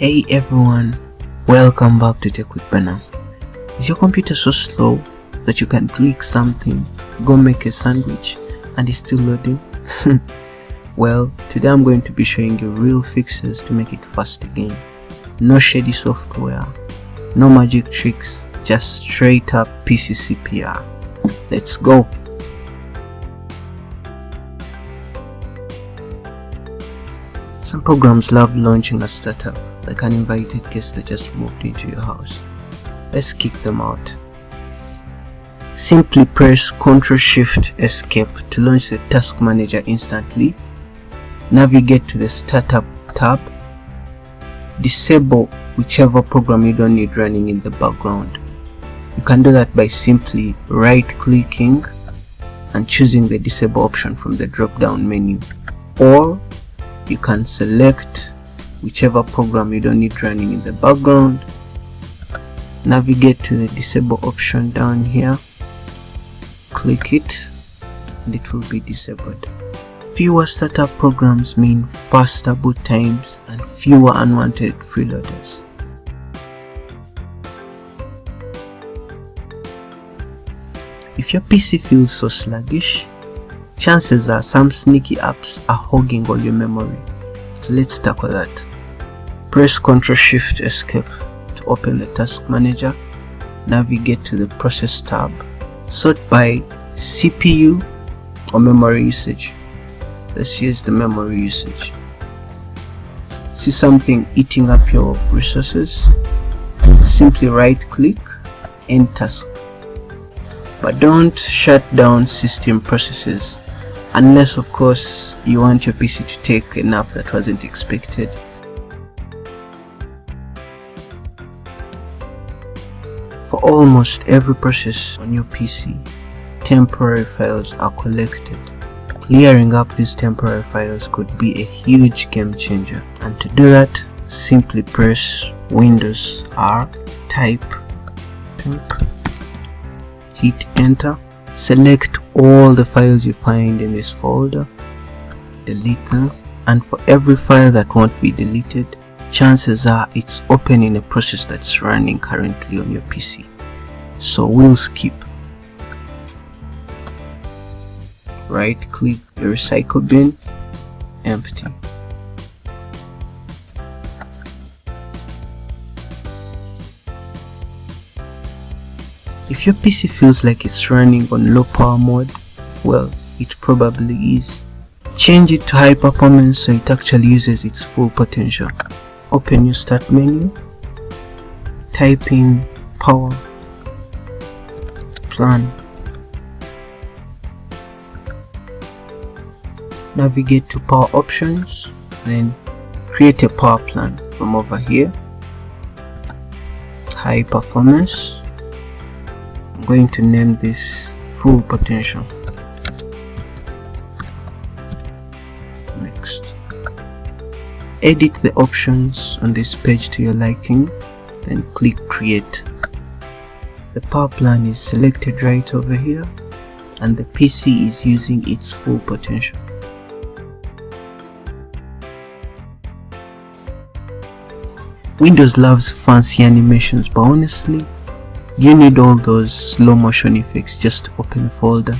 Hey everyone, welcome back to Tech with Bernard. Is your computer so slow that you can click something, go make a sandwich, and it's still loading? Well, today I'm going to be showing you real fixes to make it fast again. No shady software, no magic tricks, just straight up PC CPR. Let's go! Some programs love launching a startup, like an invited guest that just moved into your house. Let's kick them out. Simply press Ctrl-Shift-Escape to launch the Task Manager instantly. Navigate to the Startup tab. Disable whichever program you don't need running in the background. You can do that by simply right-clicking and choosing the Disable option from the drop-down menu. Or you can select whichever program you don't need running in the background, navigate to the Disable option down here, click it, and it will be disabled. Fewer startup programs mean faster boot times and fewer unwanted freeloaders. If your PC feels so sluggish, chances are some sneaky apps are hogging all your memory. So let's tackle that. Press Ctrl-Shift-Escape to open the Task Manager. Navigate to the Process tab. Sort by CPU or memory usage. Let's use the memory usage. See something eating up your resources? Simply right-click, End Task. But don't shut down system processes, unless of course you want your PC to take a nap that wasn't expected. For almost every process on your PC, temporary files are collected. Clearing up these temporary files could be a huge game changer, and to do that, simply press Windows R, type temp, hit enter, select all the files you find in this folder, delete them, and for every file that won't be deleted, chances are it's open in a process that's running currently on your PC. So we'll skip. Right click the recycle bin, empty. If your PC feels like it's running on low power mode, well, it probably is. Change it to high performance so it actually uses its full potential. Open your start menu, type in power plan. Navigate to power options, then create a power plan from over here. High performance. I'm going to name this full potential. Next. Edit the options on this page to your liking, then click create. The power plan is selected right over here, and the PC is using its full potential. Windows loves fancy animations, but honestly, you need all those slow motion effects just to open a folder.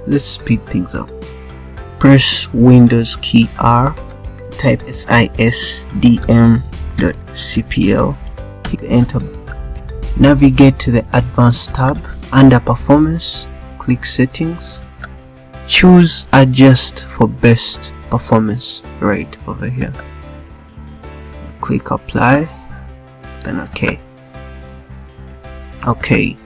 Let's speed things up. Press Windows key R, type sysdm.cpl, hit enter. Navigate to the Advanced tab. Under Performance, click Settings. Choose Adjust for best performance right over here. Click Apply, then OK. OK.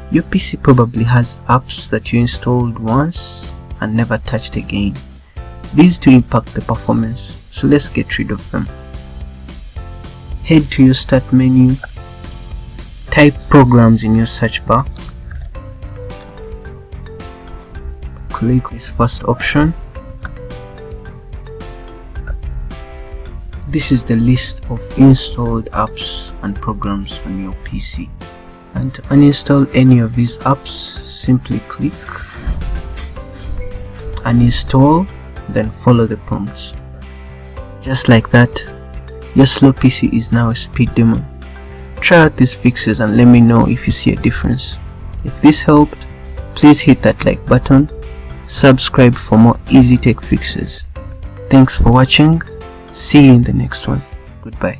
Your PC probably has apps that you installed once and never touched again. These do impact the performance, so let's get rid of them. Head to your Start menu, type Programs in your search bar, click this first option. This is the list of installed apps and programs on your PC. And to uninstall any of these apps, simply click uninstall, then follow the prompts. Just like that, your slow PC is now a speed demon. Try out these fixes and let me know if you see a difference. If this helped, please hit that like button, subscribe for more easy tech fixes. Thanks for watching, see you in the next one. Goodbye.